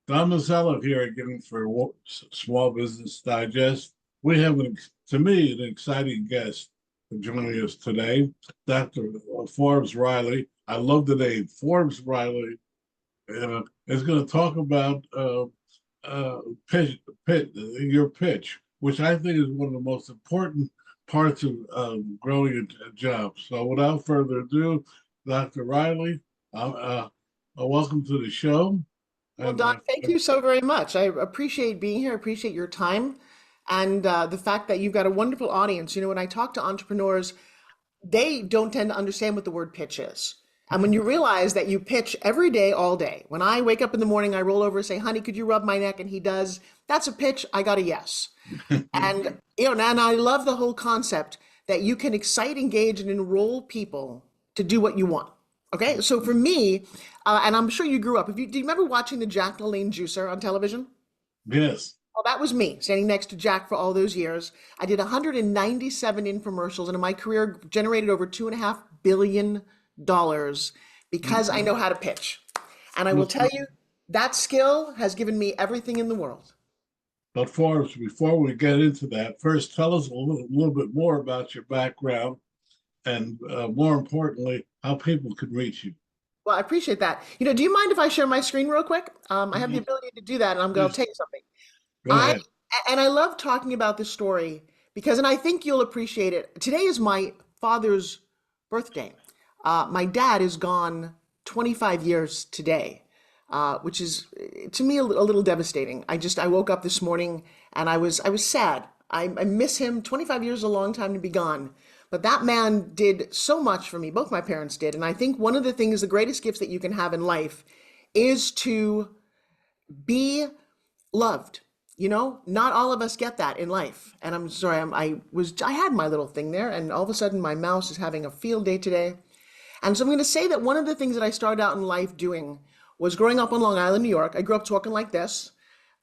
Don Mazzella here again for Small Business Digest. We have, to me, an exciting guest joining us today, Dr. Forbes Riley. I love the name, Forbes Riley. Is going to talk about your pitch, which I think is one of the most important parts of growing a job. So without further ado, Dr. Riley, welcome to the show. Well, And Don, thank you so very much. I appreciate being here, appreciate your time, and the fact that you've got a wonderful audience. You know, when I talk to entrepreneurs, they don't tend to understand what the word pitch is. And when you realize that you pitch every day, all day, when I wake up in the morning, I roll over and say, honey, could you rub my neck? And he does. That's a pitch. I got a yes. And, and I love the whole concept that you can excite, engage, and enroll people to do what you want. Okay. So for me, and I'm sure you grew up, do you remember watching the Jack LaLanne Juicer on television? Yes. Well, that was me standing next to Jack for all those years. I did 197 infomercials, and in my career generated over $2.5 billion because I know how to pitch. And I will tell you, that skill has given me everything in the world. But Forbes, before we get into that, first tell us a little bit more about your background and more importantly, how people can reach you. Well, I appreciate that. Do you mind if I share my screen real quick? I have the ability to do that, and I'm going to tell you something. Go ahead. I love talking about this story because, and I think you'll appreciate it. Today is my father's birthday. My dad is gone 25 years today, which is to me a little devastating. I woke up this morning and I was sad. I miss him. 25 years is a long time to be gone. But that man did so much for me. Both my parents did. And I think one of the things, the greatest gifts that you can have in life is to be loved. Not all of us get that in life. And I'm sorry, I had my little thing there, and all of a sudden my mouse is having a field day today. And so I'm going to say that one of the things that I started out in life doing was growing up on Long Island, New York. I grew up talking like this.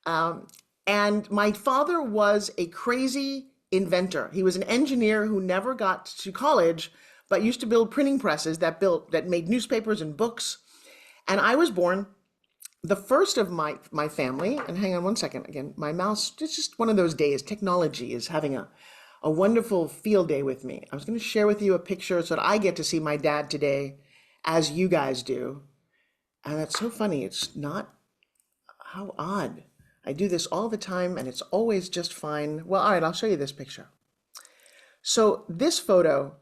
And my father was a crazy inventor. He was an engineer who never got to college, but used to build printing presses that made newspapers and books. And I was born the first of my family. And hang on one second. Again, my mouse, it's just one of those days. Technology is having a wonderful field day with me. I was going to share with you a picture so that I get to see my dad today as you guys do. And that's so funny. It's not, how odd. I do this all the time and it's always just fine. Well, all right, I'll show you this picture. So this photo,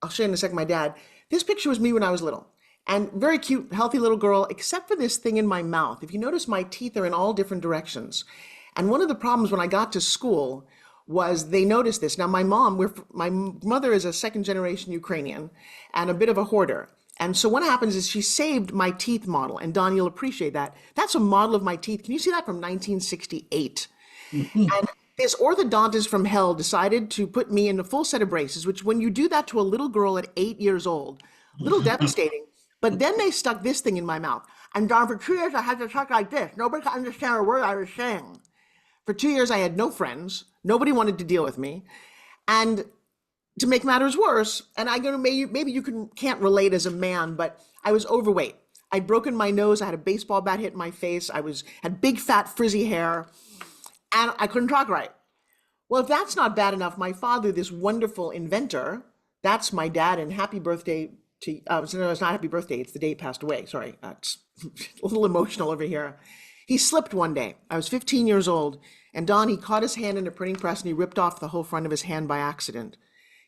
I'll show you in a second, my dad. This picture was me when I was little. And very cute, healthy little girl, except for this thing in my mouth. If you notice, my teeth are in all different directions. And one of the problems when I got to school was they noticed this. Now, my mother is a second generation Ukrainian and a bit of a hoarder. And so what happens is she saved my teeth model. And Don, you'll appreciate that. That's a model of my teeth. Can you see that from 1968? And this orthodontist from hell decided to put me in a full set of braces, which when you do that to a little girl at 8 years old, a little devastating. But then they stuck this thing in my mouth. And Don, for 2 years, I had to talk like this. Nobody could understand a word I was saying. For 2 years, I had no friends. Nobody wanted to deal with me. And to make matters worse, and maybe you can't relate as a man, but I was overweight. I'd broken my nose. I had a baseball bat hit in my face. Had big, fat, frizzy hair, and I couldn't talk right. Well, if that's not bad enough, my father, this wonderful inventor, that's my dad, and happy birthday to, no, it's not happy birthday. It's the day he passed away. Sorry. It's a little emotional over here. He slipped one day. I was 15 years old, and Don, he caught his hand in a printing press and he ripped off the whole front of his hand by accident.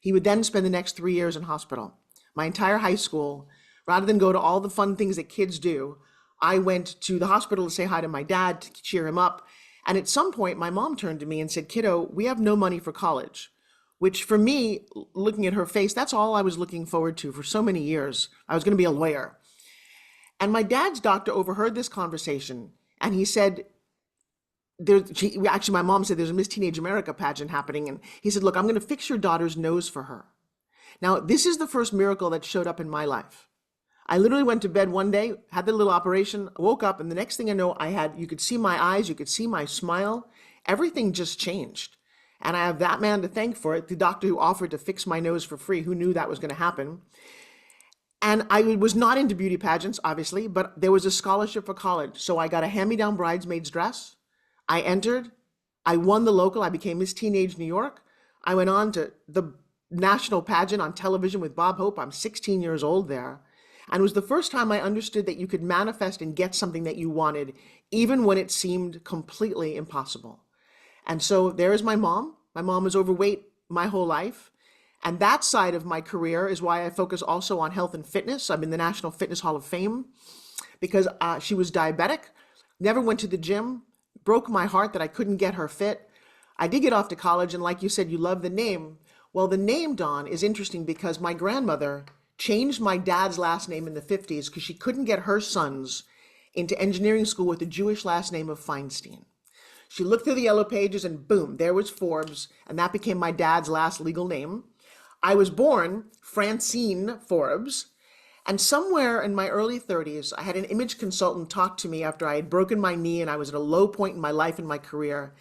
He would then spend the next 3 years in hospital. My entire high school, rather than go to all the fun things that kids do, I went to the hospital to say hi to my dad, to cheer him up. And at some point, my mom turned to me and said, kiddo, we have no money for college, which for me, looking at her face, that's all I was looking forward to for so many years. I was going to be a lawyer. And my dad's doctor overheard this conversation and he said, my mom said there's a Miss Teenage America pageant happening. And he said, look, I'm going to fix your daughter's nose for her. Now, this is the first miracle that showed up in my life. I literally went to bed one day, had the little operation, woke up, and the next thing I know, you could see my eyes, you could see my smile. Everything just changed. And I have that man to thank for it, the doctor who offered to fix my nose for free, who knew that was going to happen. And I was not into beauty pageants, obviously, but there was a scholarship for college. So I got a hand-me-down bridesmaid's dress. I entered. I won the local. I became Miss Teenage New York. I went on to the national pageant on television with Bob Hope. I'm 16 years old there. And it was the first time I understood that you could manifest and get something that you wanted, even when it seemed completely impossible. And so there is my mom. My mom was overweight my whole life. And that side of my career is why I focus also on health and fitness. I'm in the National Fitness Hall of Fame because she was diabetic, never went to the gym, broke my heart that I couldn't get her fit. I did get off to college, and like you said, you love the name. Well, the name, Don, is interesting because my grandmother changed my dad's last name in the 50s because she couldn't get her sons into engineering school with the Jewish last name of Feinstein. She looked through the yellow pages and boom, there was Forbes, and that became my dad's last legal name. I was born Francine Forbes, and somewhere in my early 30s, I had an image consultant talk to me after I had broken my knee and I was at a low point in my life and my career.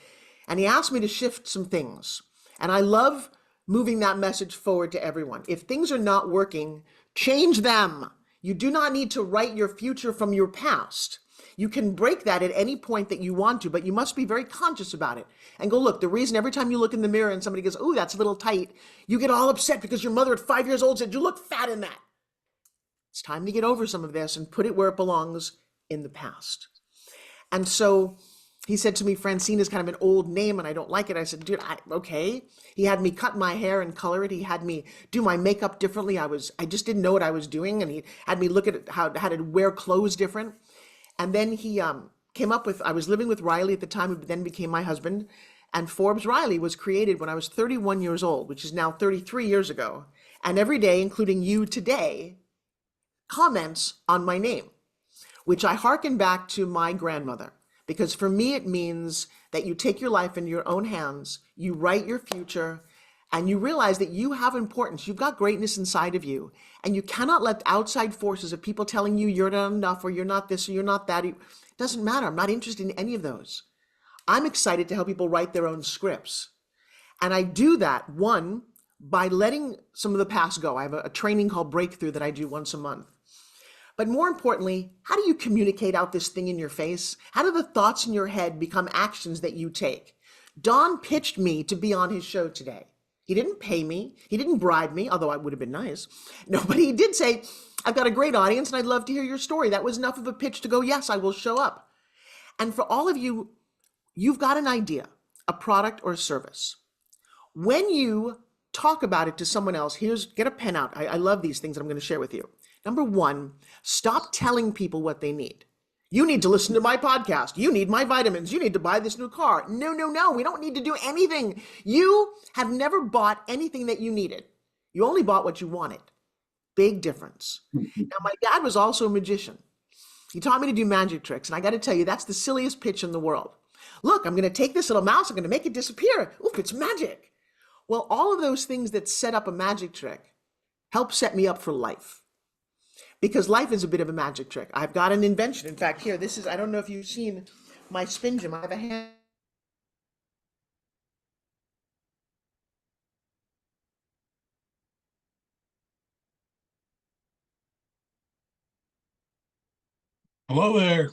And he asked me to shift some things. And I love moving that message forward to everyone. If things are not working, change them. You do not need to write your future from your past. You can break that at any point that you want to, but you must be very conscious about it. And go, look, the reason every time you look in the mirror and somebody goes, oh, that's a little tight, you get all upset because your mother at 5 years old said, you look fat in that. It's time to get over some of this and put it where it belongs in the past. And so he said to me, Francine is kind of an old name and I don't like it. I said, dude, okay. He had me cut my hair and color it. He had me do my makeup differently. I just didn't know what I was doing. And he had me look at how to wear clothes different. And then he came up with, I was living with Riley at the time, who then became my husband. And Forbes Riley was created when I was 31 years old, which is now 33 years ago. And every day, including you today, comments on my name, which I hearken back to my grandmother. Because for me, it means that you take your life in your own hands, you write your future, and you realize that you have importance. You've got greatness inside of you, and you cannot let outside forces of people telling you you're not enough or you're not this or you're not that. It doesn't matter. I'm not interested in any of those. I'm excited to help people write their own scripts. And I do that, one, by letting some of the past go. I have a training called Breakthrough that I do once a month. But more importantly, how do you communicate out this thing in your face? How do the thoughts in your head become actions that you take? Don pitched me to be on his show today. He didn't pay me. He didn't bribe me, although I would have been nice. No, but he did say, I've got a great audience and I'd love to hear your story. That was enough of a pitch to go, yes, I will show up. And for all of you, you've got an idea, a product or a service. When you talk about it to someone else, get a pen out. I love these things that I'm going to share with you. Number one, stop telling people what they need. You need to listen to my podcast. You need my vitamins. You need to buy this new car. No. We don't need to do anything. You have never bought anything that you needed. You only bought what you wanted. Big difference. Now, my dad was also a magician. He taught me to do magic tricks. And I got to tell you, that's the silliest pitch in the world. Look, I'm going to take this little mouse. I'm going to make it disappear. Oof, it's magic. Well, all of those things that set up a magic trick help set me up for life. Because life is a bit of a magic trick. I've got an invention. In fact, here, this is, I don't know if you've seen my spin gym. I have a hand. Hello there.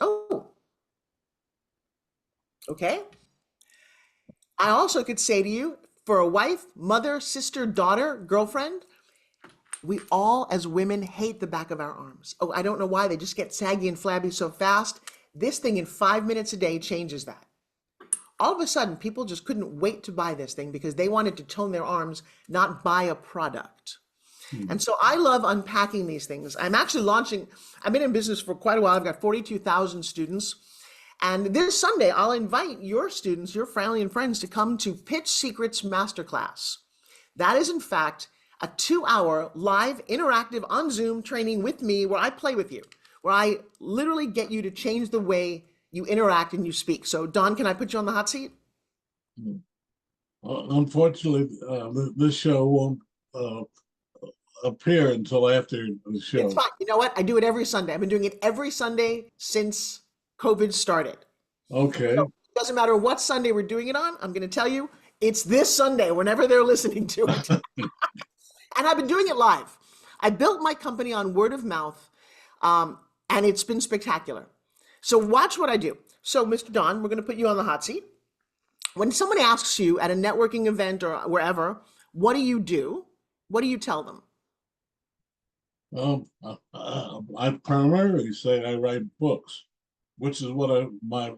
Oh, okay. I also could say to you, for a wife, mother, sister, daughter, girlfriend, we all as women hate the back of our arms. Oh, I don't know why. They just get saggy and flabby so fast. This thing in 5 minutes a day changes that. All of a sudden, people just couldn't wait to buy this thing because they wanted to tone their arms, not buy a product. And so I love unpacking these things. I'm actually launching, I've been in business for quite a while. I've got 42,000 students. And this Sunday, I'll invite your students, your family and friends to come to Pitch Secrets Masterclass. That is, in fact, a 2-hour live interactive on Zoom training with me where I play with you, where I literally get you to change the way you interact and you speak. So Don, can I put you on the hot seat? Unfortunately, this show won't appear until after the show. It's fine. You know what? I do it every Sunday. I've been doing it every Sunday since COVID started. Okay. So it doesn't matter what Sunday we're doing it on. I'm going to tell you, It's this Sunday, whenever they're listening to it. And I've been doing it live. I built my company on word of mouth, and it's been spectacular. So watch what I do. So, Mr. Don, we're going to put you on the hot seat. When someone asks you at a networking event or wherever, what do you do? What do you tell them? I primarily say I write books, which is what my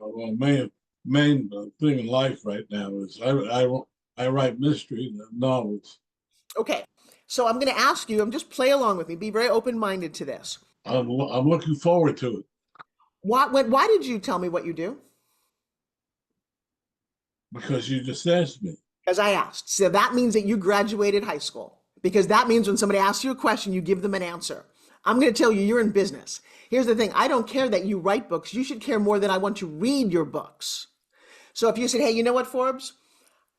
main thing in life right now is. I write mystery novels. Okay. So I'm going to ask you, just play along with me. Be very open-minded to this. I'm looking forward to it Why did you tell me what you do? because you just asked me. Because I asked. So that means that you graduated high school. Because that means when somebody asks you a question, you give them an answer. I'm going to tell you, you're in business. Here's the thing. I don't care that you write books. You should care more that I want to read your books. So if you said, hey, you know what, Forbes?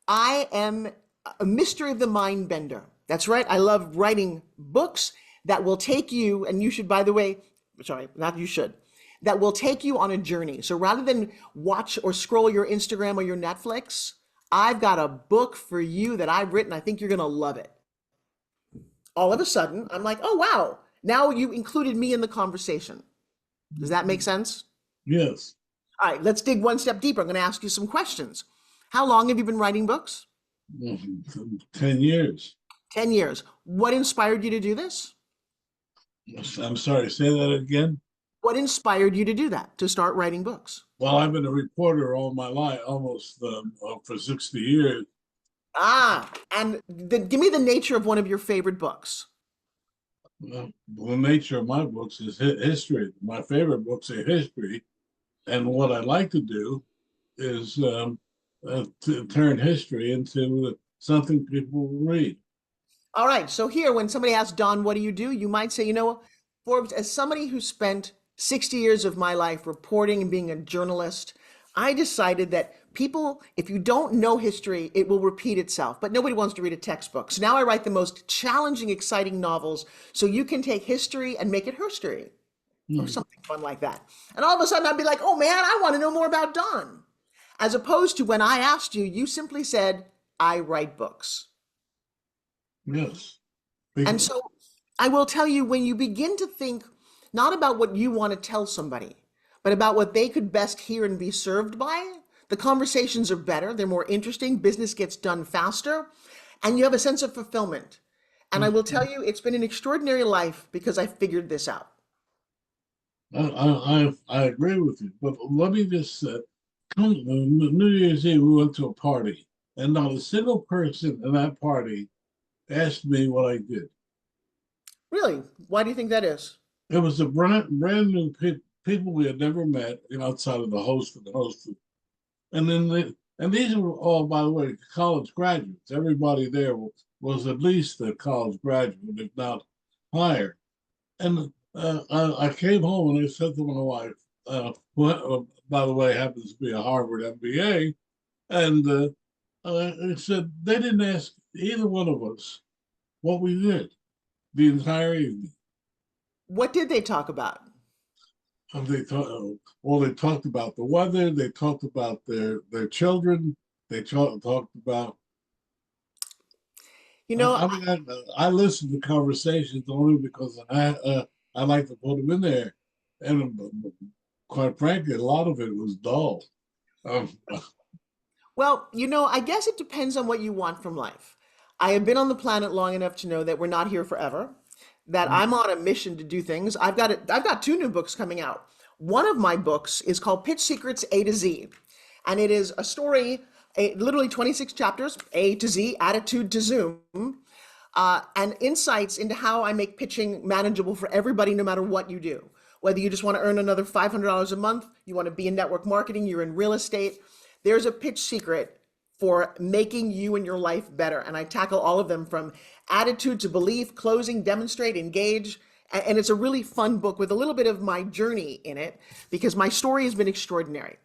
I am a mystery of the mind bender. That's right. I love writing books that will take you, and you should, by the way, sorry, not you should, that will take you on a journey. So rather than watch or scroll your Instagram or your Netflix, I've got a book for you that I've written. I think you're going to love it. All of a sudden, I'm like, oh, wow. Now you included me in the conversation. Does that make sense? Yes. All right, let's dig one step deeper. I'm going to ask you some questions. How long have you been writing books? 10 years. 10 years. What inspired you to do this? I'm sorry, say that again. What inspired you to do that, to start writing books? Well, I've been a reporter all my life, almost for 60 years. And give me the nature of one of your favorite books. The nature of my books is history. My favorite books are history. And what I like to do is to turn history into something people will read. All right. So here, when somebody asks, Don, what do? You might say, Forbes, as somebody who spent 60 years of my life reporting and being a journalist, I decided that people, if you don't know history, it will repeat itself. But nobody wants to read a textbook. So now I write the most challenging, exciting novels so you can take history and make it herstory or something fun like that. And all of a sudden I'd be like, oh man, I want to know more about Don. As opposed to when I asked you, you simply said, I write books. Yes. And so I will tell you, when you begin to think not about what you want to tell somebody, but about what they could best hear and be served by, the conversations are better, they're more interesting, business gets done faster, and you have a sense of fulfillment. And I will tell you, it's been an extraordinary life because I figured this out. I agree with you, but let me just say, New Year's Eve, we went to a party, and not a single person in that party asked me what I did. Really? Why do you think that is? It was a brand new people we had never met, outside of the host and the host. And these were all, by the way, college graduates. Everybody there was at least a college graduate, if not higher. And I came home and I said to my wife, who, by the way, happens to be a Harvard MBA, and I said, they didn't ask either one of us what we did the entire evening. What did they talk about? They talked about the weather. They talked about their children. They talked about. I listen to conversations only because I like to put them in there, and quite frankly, a lot of it was dull. Well, I guess it depends on what you want from life. I have been on the planet long enough to know that we're not here forever, that I'm on a mission to do things. I've got 2 new books coming out. One of my books is called Pitch Secrets A to Z, and it is a story, literally 26 chapters, A to Z, attitude to Zoom, and insights into how I make pitching manageable for everybody, no matter what you do. Whether you just want to earn another $500 a month, you want to be in network marketing, you're in real estate, there's a pitch secret for making you and your life better. And I tackle all of them, from attitude to belief, closing, demonstrate, engage. And it's a really fun book with a little bit of my journey in it, because my story has been extraordinary.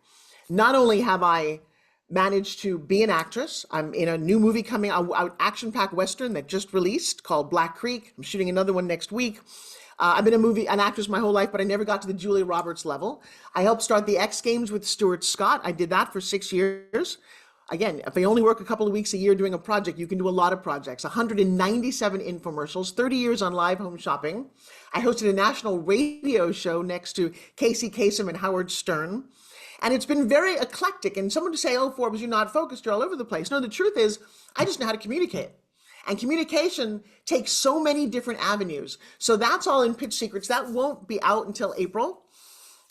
Not only have I managed to be an actress, I'm in a new movie coming out, action-packed Western that just released called Black Creek. I'm shooting another one next week. I've been an actress my whole life, but I never got to the Julia Roberts level. I helped start the X Games with Stuart Scott. I did that for 6 years. Again, if I only work a couple of weeks a year doing a project, you can do a lot of projects. 197 infomercials, 30 years on live home shopping. I hosted a national radio show next to Casey Kasem and Howard Stern. And it's been very eclectic. And someone to say, oh, Forbes, you're not focused, you're all over the place. No, the truth is, I just know how to communicate. And communication takes so many different avenues. So that's all in Pitch Secrets. That won't be out until April.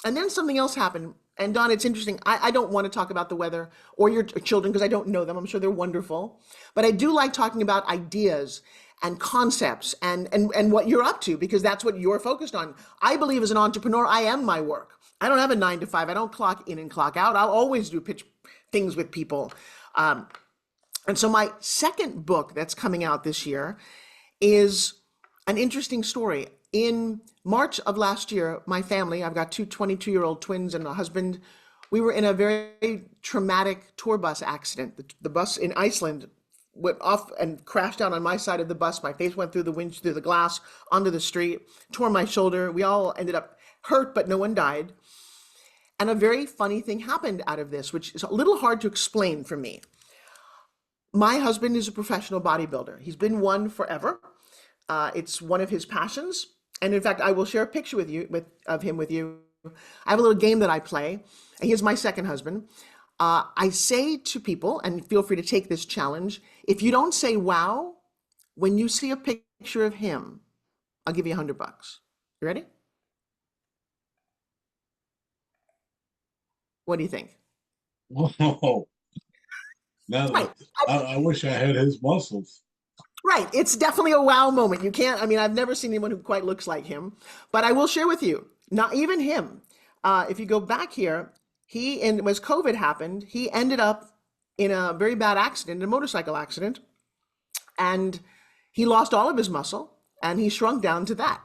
And then something else happened. And Don, it's interesting. I don't want to talk about the weather or your children because I don't know them. I'm sure they're wonderful. But I do like talking about ideas and concepts and what you're up to, because that's what you're focused on. I believe as an entrepreneur, I am my work. I don't have a 9 to 5. I don't clock in and clock out. I'll always do pitch things with people. And so my second book that's coming out this year is an interesting story. In March of last year, my family, I've got two 22-year-old twins and a husband, we were in a very traumatic tour bus accident. The bus in Iceland went off and crashed down on my side of the bus. My face went through the glass onto the street, tore my shoulder. We all ended up hurt, but no one died. And a very funny thing happened out of this, which is a little hard to explain for me. My husband is a professional bodybuilder. He's been one forever. It's one of his passions. And in fact, I will share a picture of him with you. I have a little game that I play. And he's my second husband. I say to people, and feel free to take this challenge, if you don't say wow when you see a picture of him, I'll give you $100. You ready? What do you think? Whoa. Now, Right. I wish I had his muscles. Right. It's definitely a wow moment. You can't, I mean, I've never seen anyone who quite looks like him, but I will share with you, not even him. If you go back here, as COVID happened, he ended up in a very bad accident, a motorcycle accident, and he lost all of his muscle and he shrunk down to that.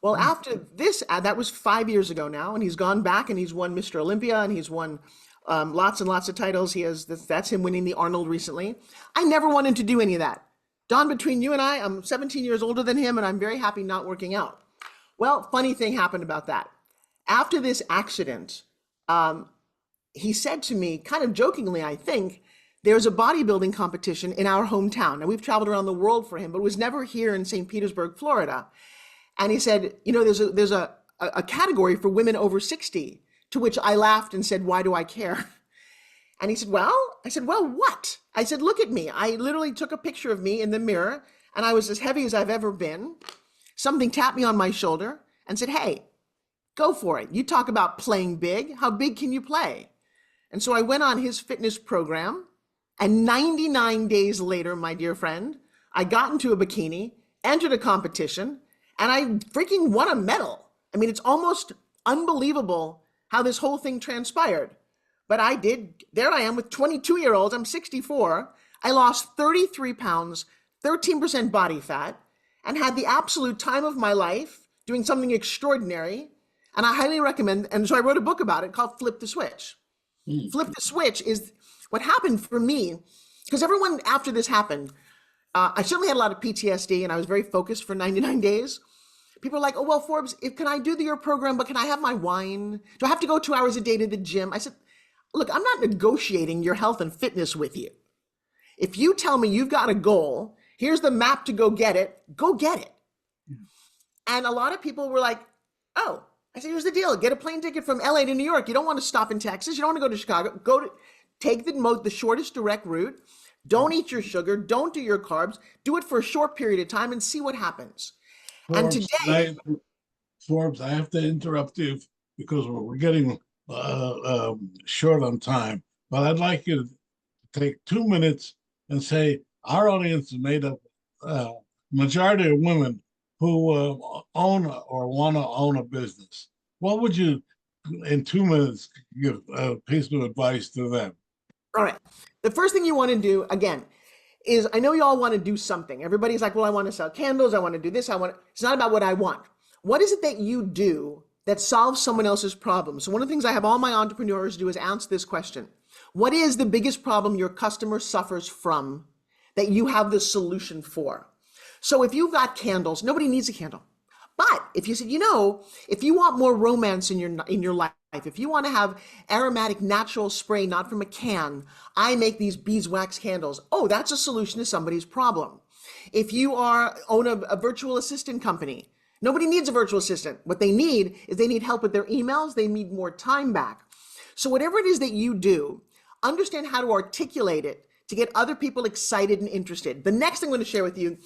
Well, after this, that was 5 years ago now, and he's gone back and he's won Mr. Olympia and he's won lots and lots of titles. That's him winning the Arnold recently. I never wanted to do any of that. Don, between you and I'm 17 years older than him, and I'm very happy not working out. Well, funny thing happened about that. After this accident, he said to me, kind of jokingly, I think, there's a bodybuilding competition in our hometown. And we've traveled around the world for him, but it was never here in St. Petersburg, Florida. And he said, you know, there's a category for women over 60, to which I laughed and said, why do I care? And he said, well, I said, well, what? I said, look at me. I literally took a picture of me in the mirror and I was as heavy as I've ever been. Something tapped me on my shoulder and said, hey, go for it. You talk about playing big. How big can you play? And so I went on his fitness program, and 99 days later, my dear friend, I got into a bikini, entered a competition, and I freaking won a medal. I mean, it's almost unbelievable how this whole thing transpired. But I did. There I am with 22-year-olds. I'm 64. I lost 33 pounds, 13% body fat, and had the absolute time of my life doing something extraordinary. And I highly recommend, and so I wrote a book about it called Flip the Switch. Flip the Switch is what happened for me, because everyone after this happened, I certainly had a lot of PTSD and I was very focused for 99 days. People are like, oh, well, Forbes, can I do your program, but can I have my wine? Do I have to go 2 hours a day to the gym? I said, look, I'm not negotiating your health and fitness with you. If you tell me you've got a goal, here's the map to go get it, go get it. And a lot of people were like, oh, I said, here's the deal. Get a plane ticket from LA to New York. You don't want to stop in Texas. You don't want to go to Chicago. Take the shortest direct route. Don't eat your sugar. Don't do your carbs. Do it for a short period of time and see what happens. Forbes, And today, Forbes, I have to interrupt you because we're getting short on time. But I'd like you to take 2 minutes and say our audience is made up majority of women who own or want to own a business. What would you, in 2 minutes, give a piece of advice to them? all right. The first thing you want to do, again, is I know you all want to do something. Everybody's like, well, I want to sell candles. I want to do this. It's not about what I want. What is it that you do that solves someone else's problem? So one of the things I have all my entrepreneurs do is answer this question. What is the biggest problem your customer suffers from that you have the solution for? So if you've got candles, nobody needs a candle. But if you said, if you want more romance in your life, If you want to have aromatic natural spray, not from a can, I make these beeswax candles. Oh, that's a solution to somebody's problem. If you own a virtual assistant company, nobody needs a virtual assistant. What they need is they need help with their emails. They need more time back. So whatever it is that you do, understand how to articulate it to get other people excited and interested. The next thing I'm going to share with you,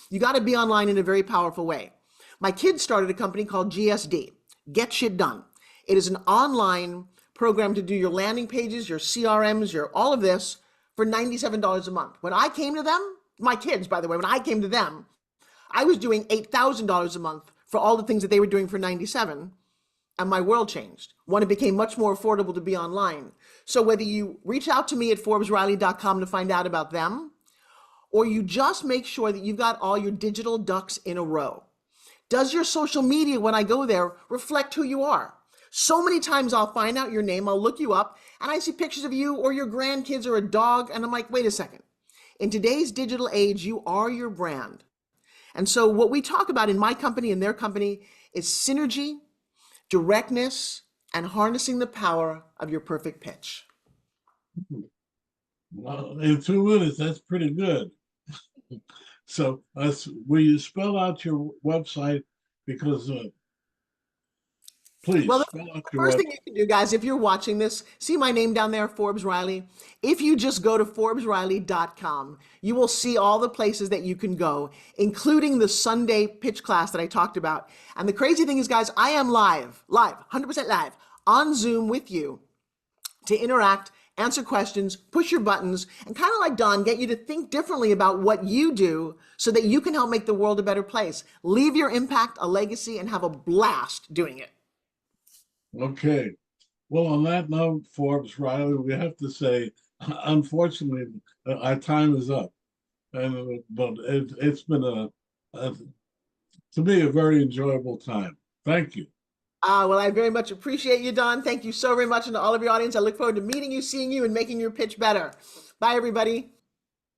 you got to be online in a very powerful way. My kids started a company called GSD, Get Shit Done. It is an online program to do your landing pages, your CRMs, your all of this for $97 a month. When I came to them, my kids, by the way, when I came to them, I was doing $8,000 a month for all the things that they were doing for $97, and my world changed. One, it became much more affordable to be online. So whether you reach out to me at ForbesRiley.com to find out about them, or you just make sure that you've got all your digital ducks in a row. Does your social media, when I go there, reflect who you are? So many times I'll find out your name, I'll look you up, and I see pictures of you or your grandkids or a dog, and I'm like, wait a second. In today's digital age, you are your brand. And so what we talk about in my company and their company is synergy, directness, and harnessing the power of your perfect pitch. Well, in 2 minutes, that's pretty good. So will you spell out your website? Because please Well, spell out the your first website. thing you can do, guys, if you're watching this, see my name down there, Forbes Riley. If you just go to ForbesRiley.com, you will see all the places that you can go, including the Sunday pitch class that I talked about. And the crazy thing is, guys, I am live, 100% live, on Zoom with you to interact, answer questions, push your buttons, and kind of like Don, get you to think differently about what you do so that you can help make the world a better place. Leave your impact, a legacy, and have a blast doing it. Okay. Well, on that note, Forbes Riley, we have to say, unfortunately, our time is up. But it's been to me, a very enjoyable time. Thank you. Well, I very much appreciate you, Don. Thank you so very much. And to all of your audience, I look forward to meeting you, seeing you, and making your pitch better. Bye, everybody.